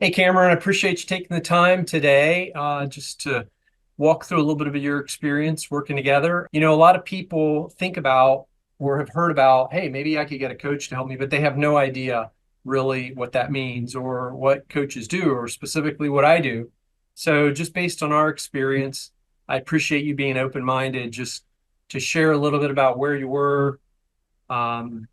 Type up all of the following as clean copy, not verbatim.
Hey, Cameron, I appreciate you taking the time today just to walk through a little bit of your experience working together. A lot of people think about or have heard about, hey, maybe I could get a coach to help me, but they have no idea really what that means or what coaches do or specifically what I do. So, just based on our experience, I appreciate you being open-minded just to share a little bit about where you were, um,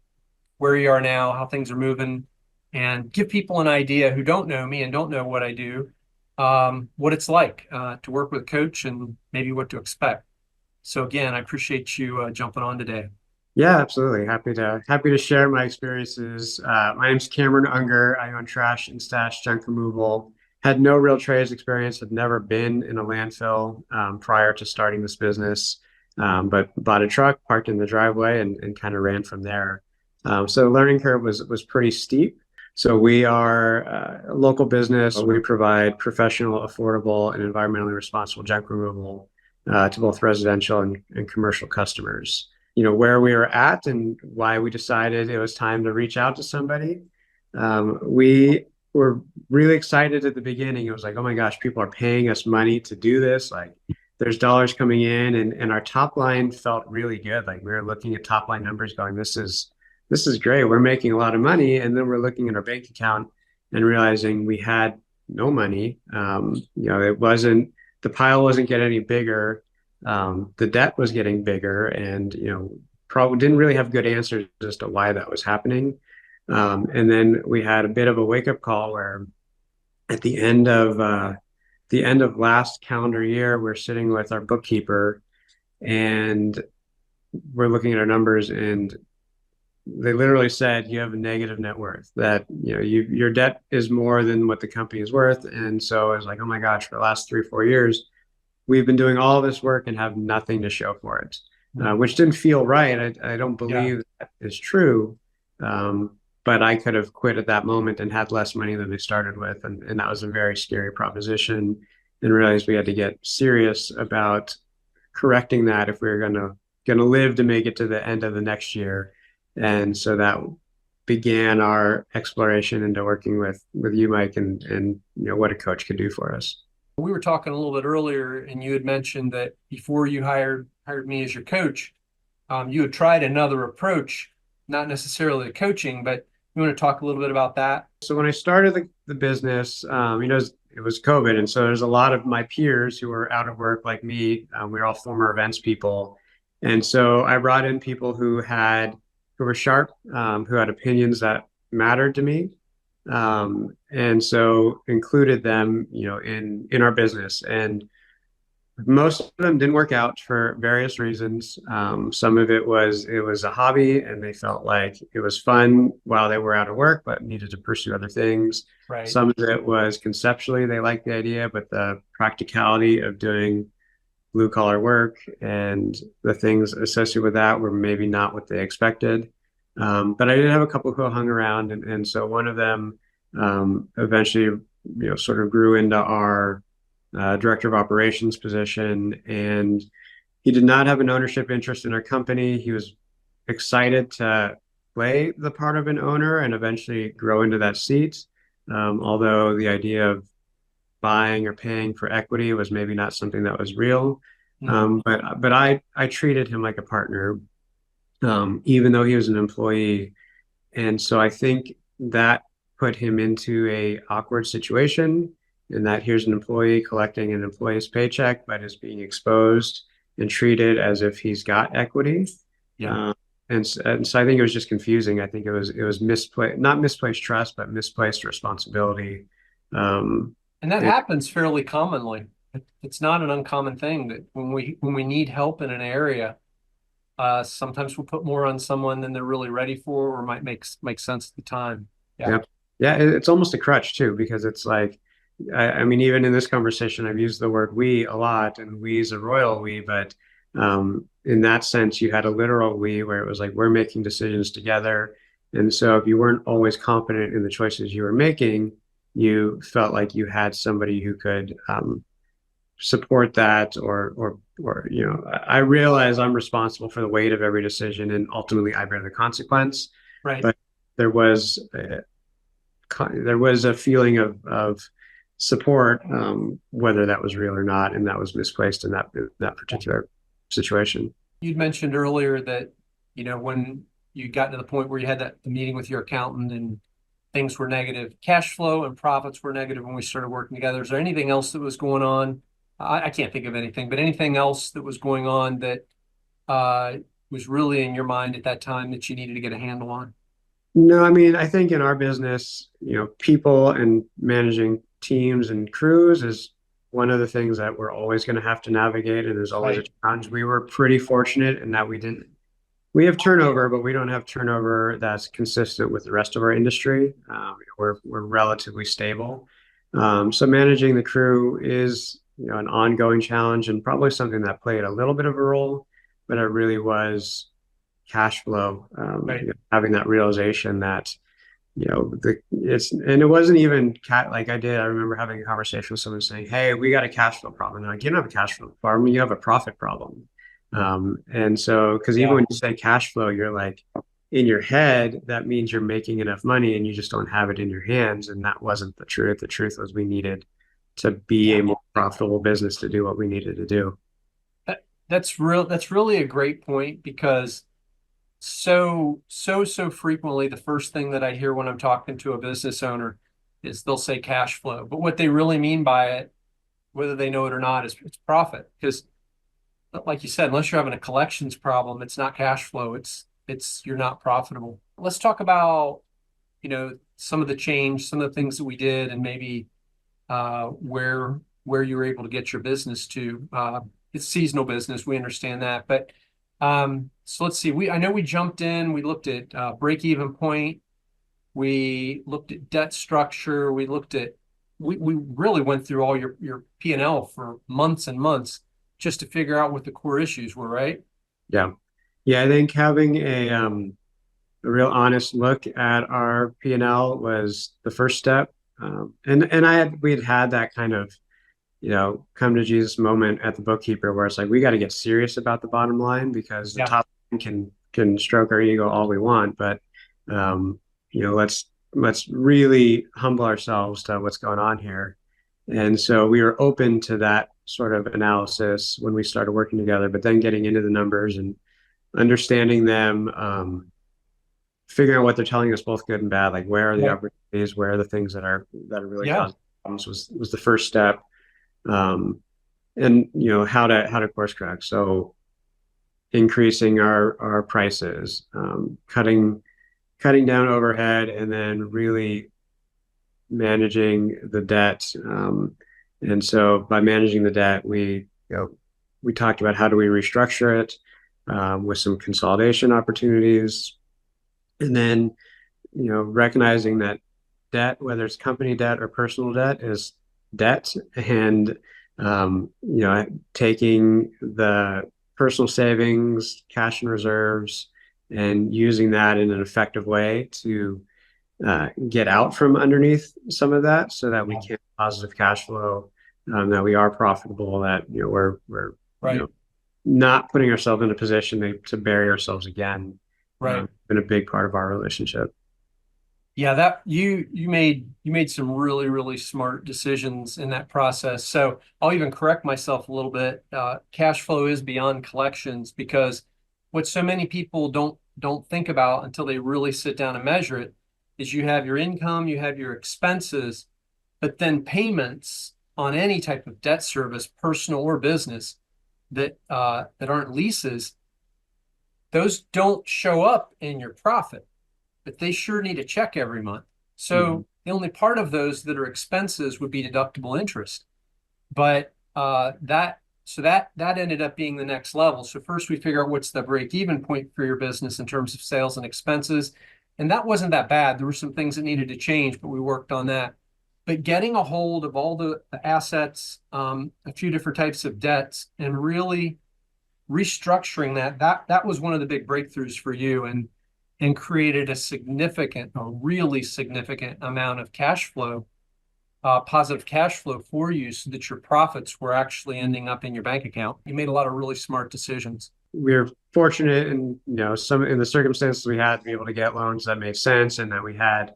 where you are now, how things are moving, and give people an idea who don't know me and don't know what I do, what it's like to work with a coach and maybe what to expect. So again, I appreciate you jumping on today. Yeah, absolutely. Happy to share my experiences. My name's Cameron Unger. I own Trash and Stash Junk Removal. Had no real trades experience. Had never been in a landfill prior to starting this business, but bought a truck, parked in the driveway, and kind of ran from there. So the learning curve was pretty steep. So we are a local business. We provide professional, affordable, and environmentally responsible junk removal to both residential and commercial customers. Where we were at and why we decided it was time to reach out to somebody. We were really excited at the beginning. It was like, oh my gosh, people are paying us money to do this. Like there's dollars coming in and our top line felt really good. Like we were looking at top line numbers going, this is great. We're making a lot of money. And then we're looking at our bank account and realizing we had no money. It wasn't, the pile wasn't getting any bigger. The debt was getting bigger, and probably didn't really have good answers as to why that was happening. And then we had a bit of a wake up call where at the end of last calendar year, we're sitting with our bookkeeper and we're looking at our numbers, and they literally said you have a negative net worth, that your debt is more than what the company is worth. And so I was like, oh my gosh, for the last 3 or 4 years we've been doing all this work and have nothing to show for it, which didn't feel right. I don't Yeah. believe that is true. But I could have quit at that moment and had less money than they started with. And that was a very scary proposition, and realized we had to get serious about correcting that if we were going to live to make it to the end of the next year. And so that began our exploration into working with you, Mike, and what a coach could do for us. We were talking a little bit earlier, and you had mentioned that before you hired me as your coach, you had tried another approach, not necessarily the coaching, but you want to talk a little bit about that? So when I started the business, it was COVID, and so there's a lot of my peers who were out of work like me. We are all former events people, and so I brought in people who were sharp, who had opinions that mattered to me, and so included them, in our business. And most of them didn't work out for various reasons. Some of it was a hobby, and they felt like it was fun while they were out of work, but needed to pursue other things. Right. Some of it was conceptually they liked the idea, but the practicality of doing blue collar work and the things associated with that were maybe not what they expected. But I did have a couple who hung around, and so one of them eventually, sort of grew into our director of operations position, and he did not have an ownership interest in our company. He was excited to play the part of an owner and eventually grow into that seat. Although the idea of buying or paying for equity was maybe not something that was real. Mhm. But I treated him like a partner, even though he was an employee. And so I think that put him into a awkward situation, in that here's an employee collecting an employee's paycheck, but is being exposed and treated as if he's got equity. Yeah. Um, and so I think it was just confusing. I think it was misplaced, not misplaced trust, but misplaced responsibility. Um, And that and happens fairly commonly. It's not an uncommon thing that when we need help in an area, sometimes we'll put more on someone than they're really ready for or might make sense at the time. Yeah. Yep. Yeah, it's almost a crutch too, because it's like, I mean, even in this conversation, I've used the word we a lot, and we is a royal we, but in that sense, you had a literal we where it was like we're making decisions together. And so if you weren't always confident in the choices you were making, you felt like you had somebody who could support that, or I realize I'm responsible for the weight of every decision, and ultimately I bear the consequence. Right. But there was there was a feeling of support, whether that was real or not, and that was misplaced in that particular situation. You'd mentioned earlier that, when you got to the point where you had that meeting with your accountant and things were negative, cash flow and profits were negative when we started working together. Is there anything else that was going on? I can't think of anything, but anything else that was going on that was really in your mind at that time that you needed to get a handle on? No, I mean, I think in our business, people and managing teams and crews is one of the things that we're always going to have to navigate, and there's always a Right. challenge. We were pretty fortunate in that we have turnover, but we don't have turnover that's consistent with the rest of our industry. We're relatively stable. So managing the crew is, an ongoing challenge and probably something that played a little bit of a role, but it really was cash flow, Right. having that realization that, and it wasn't even I remember having a conversation with someone saying, "Hey, we got a cash flow problem." And they're like, "You don't have a cash flow problem, you have a profit problem." And so, because even Yeah. when you say cash flow, you're like, in your head, that means you're making enough money and you just don't have it in your hands. And that wasn't the truth. The truth was we needed to be a Yeah. more profitable business to do what we needed to do. That's really a great point because so frequently the first thing that I hear when I'm talking to a business owner is they'll say cash flow. But what they really mean by it, whether they know it or not, is it's profit. Because like you said, unless you're having a collections problem, it's not cash flow. It's you're not profitable. Let's talk about, some of the change, some of the things that we did, and maybe where you were able to get your business to. It's seasonal business, we understand that, but so let's see. I know we jumped in. We looked at break-even point. We looked at debt structure. We really went through all your P&L for months and months just to figure out what the core issues were, right? Yeah. Yeah, I think having a real honest look at our P&L was the first step. And we'd had that kind of, come to Jesus moment at the bookkeeper where it's like we got to get serious about the bottom line because the Yeah. top line can stroke our ego all we want, but let's really humble ourselves to what's going on here. And so we were open to that sort of analysis when we started working together, but then getting into the numbers and understanding them, figuring out what they're telling us, both good and bad, like where are the Right. opportunities, where are the things that are really Yeah. causing problems was the first step. And how to course correct. So increasing our prices, cutting down overhead, and then really managing the debt. And so by managing the debt, we talked about how do we restructure it, with some consolidation opportunities, and then recognizing that debt, whether it's company debt or personal debt, is debt, and taking the personal savings, cash and reserves, and using that in an effective way to get out from underneath some of that, so that we Yeah. can have positive cash flow, that we are profitable, that we're Right. not putting ourselves in a position to bury ourselves again. Right. Been a big part of our relationship. Yeah, that you made some really smart decisions in that process. So I'll even correct myself a little bit. Cash flow is beyond collections because what so many people don't think about until they really sit down and measure it is you have your income, you have your expenses, but then payments on any type of debt service, personal or business, that aren't leases, those don't show up in your profit, but they sure need a check every month. Mhm. So the only part of those that are expenses would be deductible interest. But that ended up being the next level. So first we figure out what's the break even point for your business in terms of sales and expenses. And that wasn't that bad. There were some things that needed to change, but we worked on that. But getting a hold of all the assets, a few different types of debts, and really restructuring that was one of the big breakthroughs for you, and created a really significant amount of cash flow, positive cash flow for you, so that your profits were actually ending up in your bank account. You made a lot of really smart decisions. We were fortunate in some in the circumstances we had to be able to get loans that made sense and that we had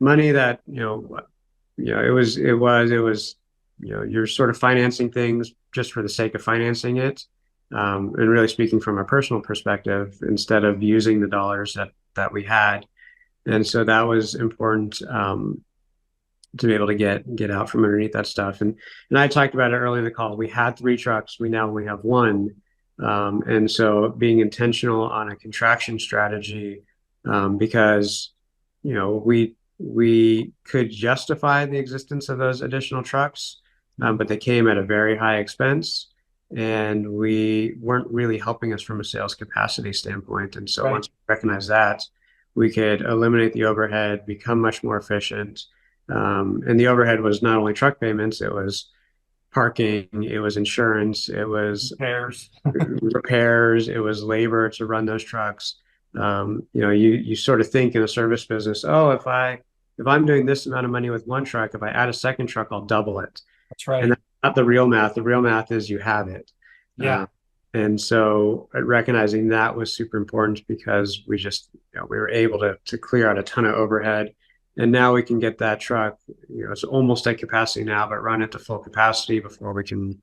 money that, it was, you're sort of financing things just for the sake of financing it. And really speaking from a personal perspective, instead of using the dollars that we had. And so that was important, to be able to get out from underneath that stuff. And I talked about it earlier in the call. We had three trucks. We now only have one. And so being intentional on a contraction strategy, because we could justify the existence of those additional trucks, but they came at a very high expense, and we weren't really helping us from a sales capacity standpoint. And so Right. once we recognized that, we could eliminate the overhead, become much more efficient. And the overhead was not only truck payments, it was parking, it was insurance, it was Pairs. repairs, it was labor to run those trucks. You sort of think in a service business, oh, if I'm doing this amount of money with one truck, if I add a second truck, I'll double it. That's And right. that's not the real math. The real math is you have it. Yeah. And so recognizing that was super important, because we were able to clear out a ton of overhead. And now we can get that truck, it's almost at capacity now, but run it to full capacity before we can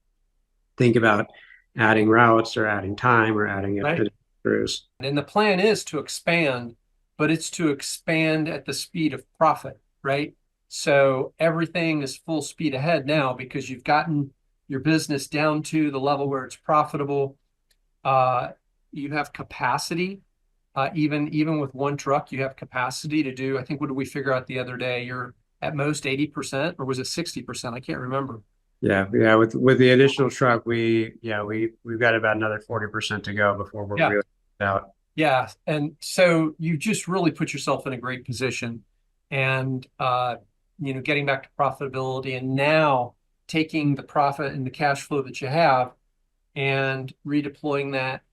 think about adding routes or adding time or adding Right. crews. And the plan is to expand, but it's to expand at the speed of profit, right? So everything is full speed ahead now because you've gotten your business down to the level where it's profitable. Uh, you have capacity. Even with one truck, you have capacity to do, I think, what did we figure out the other day? You're at most 80%, or was it 60%? I can't remember. Yeah, yeah. With the additional truck, we've got about another 40% to go before we're Yeah. really out. Yeah. And so you just really put yourself in a great position, and getting back to profitability, and now taking the profit and the cash flow that you have and redeploying that.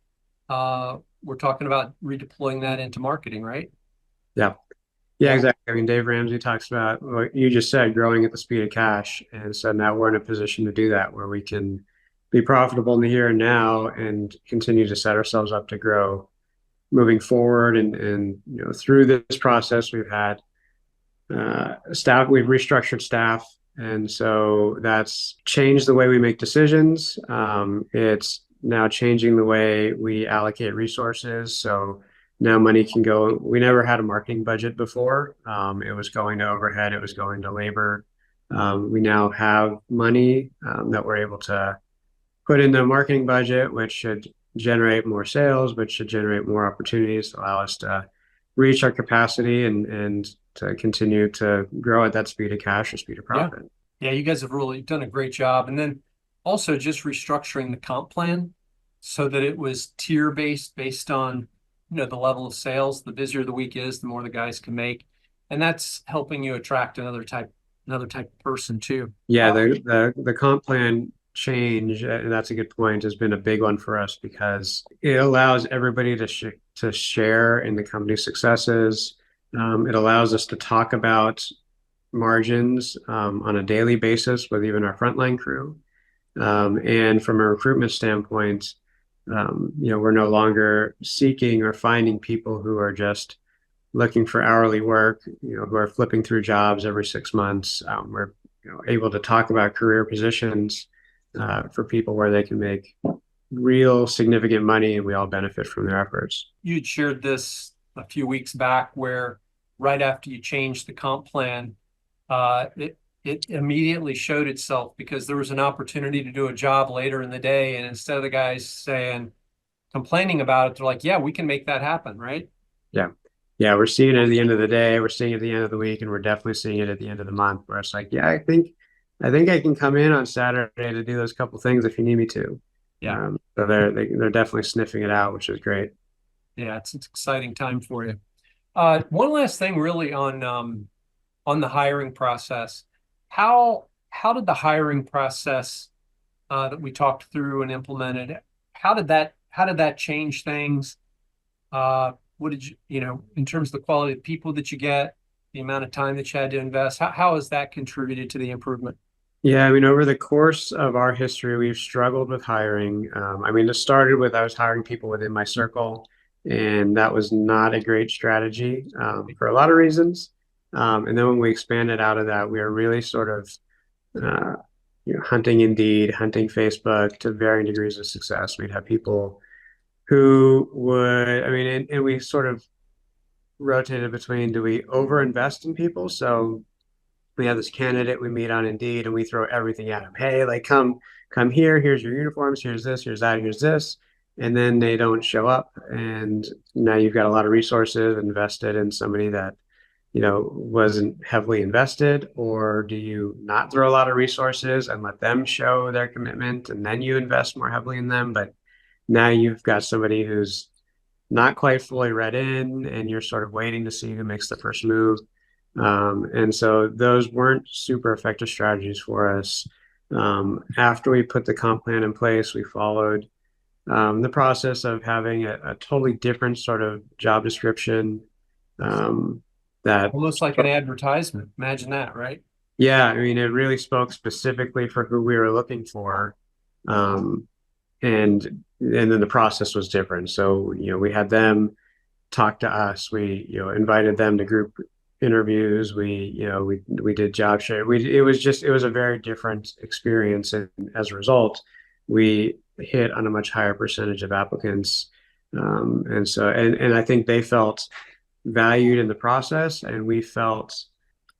We're talking about redeploying that into marketing, right? Yeah. Yeah, Yeah. exactly. I mean, Dave Ramsey talks about what you just said, growing at the speed of cash. And so now we're in a position to do that, where we can be profitable in the here and now and continue to set ourselves up to grow moving forward. And through this process, we've had we've restructured staff. And so that's changed the way we make decisions. It's now changing the way we allocate resources. So now money can go. We never had a marketing budget before. It was going to overhead, it was going to labor. We now have money, that we're able to put in the marketing budget, which should generate more sales, which should generate more opportunities to allow us to reach our capacity and to continue to grow at that speed of cash or speed of Yeah. profit. Yeah. You guys have really done a great job. And then also just restructuring the comp plan so that it was tier based on, the level of sales. The busier the week is, the more the guys can make. And that's helping you attract another type of person too. Yeah, the comp plan change, that's a good point, has been a big one for us, because it allows everybody to share in the company's successes. It allows us to talk about margins, on a daily basis with even our frontline crew. And from a recruitment standpoint, we're no longer seeking or finding people who are just looking for hourly work, who are flipping through jobs every 6 months. We're able to talk about career positions, for people where they can make real significant money, and we all benefit from their efforts. You'd shared this a few weeks back where right after you changed the comp plan, it immediately showed itself because there was an opportunity to do a job later in the day. And instead of the guys complaining about it, they're like, yeah, we can make that happen, right? Yeah. Yeah, we're seeing it at the end of the day, we're seeing it at the end of the week, and we're definitely seeing it at the end of the month, where it's like, yeah, I think I can come in on Saturday to do those couple things if you need me to. Yeah. So they're definitely sniffing it out, which is great. Yeah. It's an exciting time for you. One last thing really on the hiring process. How did the hiring process that we talked through and implemented, how did that change things? What did in terms of the quality of people that you get, the amount of time that you had to invest, how has that contributed to the improvement? Yeah, I mean, over the course of our history, we've struggled with hiring. I mean, it started with I was hiring people within my circle, and that was not a great strategy, for a lot of reasons. And then when we expanded out of that, we were really sort of uh, hunting Indeed, hunting Facebook to varying degrees of success. We'd have people who would, I mean, and we sort of rotated between, do we overinvest in people? So we have this candidate we meet on Indeed and we throw everything at them. Hey, like come here, here's your uniforms, here's this, here's that, here's this. And then they don't show up. And now you've got a lot of resources invested in somebody that, wasn't heavily invested, or do you not throw a lot of resources and let them show their commitment and then you invest more heavily in them? But now you've got somebody who's not quite fully read in and you're sort of waiting to see who makes the first move. And so those weren't super effective strategies for us. After we put the comp plan in place, we followed the process of having a totally different sort of job description. That Almost like an advertisement. Imagine that, right? Yeah, I mean, it really spoke specifically for who we were looking for. Um, and then the process was different. So, we had them talk to us. We, invited them to group interviews. We did job share. It was a very different experience. And as a result, we hit on a much higher percentage of applicants. And I think they felt valued in the process, and we felt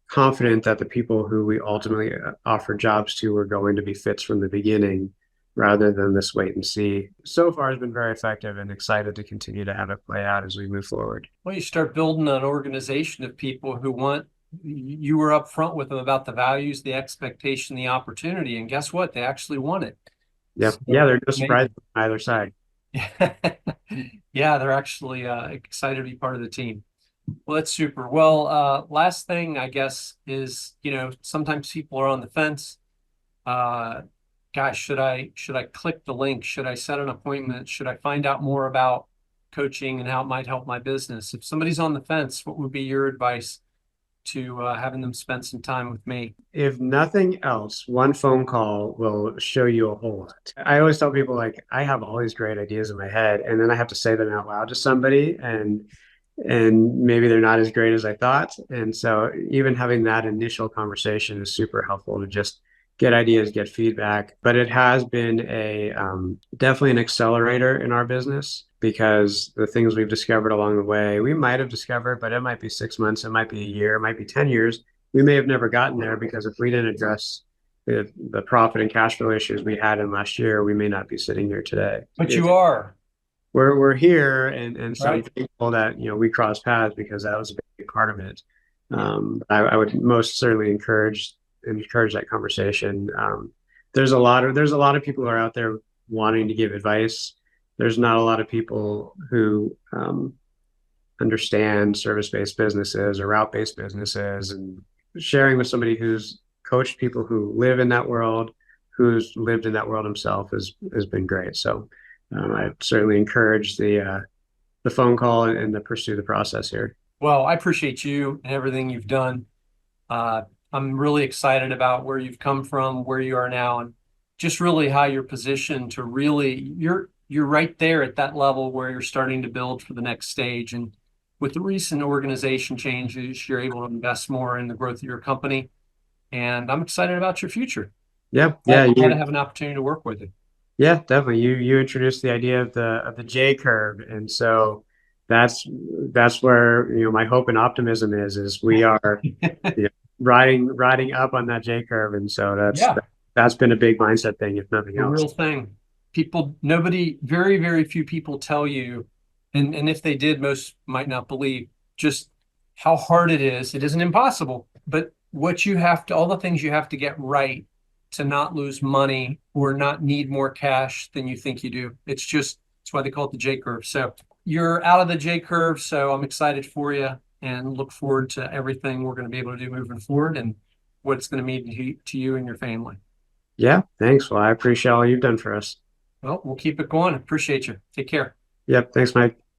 confident that the people who we ultimately offered jobs to were going to be fits from the beginning rather than this wait and see. So far has been very effective, and excited to continue to have it play out as we move forward. Well, you start building an organization of people who want, you were upfront with them about the values, the expectation, the opportunity, and guess what? They actually want it. Yeah. So, Yeah. There's no surprise on either side. yeah, they're actually excited to be part of the team. Well, that's super. Well, last thing, I guess, is, sometimes people are on the fence. Gosh, should I click the link? Should I set an appointment? Should I find out more about coaching and how it might help my business? If somebody's on the fence, what would be your advice to having them spend some time with me? If nothing else, one phone call will show you a whole lot. I always tell people, like, I have all these great ideas in my head, and then I have to say them out loud to somebody, and maybe they're not as great as I thought. And so even having that initial conversation is super helpful to just get ideas, get feedback. But it has been a definitely an accelerator in our business, because the things we've discovered along the way, we might have discovered, but it might be 6 months, it might be a year, it might be 10 years. We may have never gotten there, because if we didn't address the profit and cash flow issues we had in last year, we may not be sitting here today. But you are. We're here, and so I'm Right. thankful that we crossed paths, because that was a big part of it. I would most certainly encourage that conversation. There's a lot of people who are out there wanting to give advice. There's not a lot of people who understand service-based businesses or route-based businesses, and sharing with somebody who's coached people who live in that world, who's lived in that world himself, has been great. So I certainly encourage the phone call and to pursue the process here. Well, I appreciate you and everything you've done. I'm really excited about where you've come from, where you are now, and just really how you're positioned to really, you're right there at that level where you're starting to build for the next stage. And with the recent organization changes, you're able to invest more in the growth of your company. And I'm excited about your future. Yeah, Glad to have an opportunity to work with you. yeah, definitely. You introduced the idea of the J curve, and so that's where my hope and optimism is we are riding up on that J curve, and so Yeah, that's been a big mindset thing, if nothing the else. real thing. Very, very few people tell you, and if they did, most might not believe just how hard it is. It isn't impossible, but all the things you have to get right to not lose money or not need more cash than you think you do. That's why they call it the J curve. So you're out of the J curve. So I'm excited for you and look forward to everything we're going to be able to do moving forward and what it's going to mean to you and your family. Yeah, thanks. Well, I appreciate all you've done for us. Well, we'll keep it going. Appreciate you. Take care. Yep, thanks, Mike.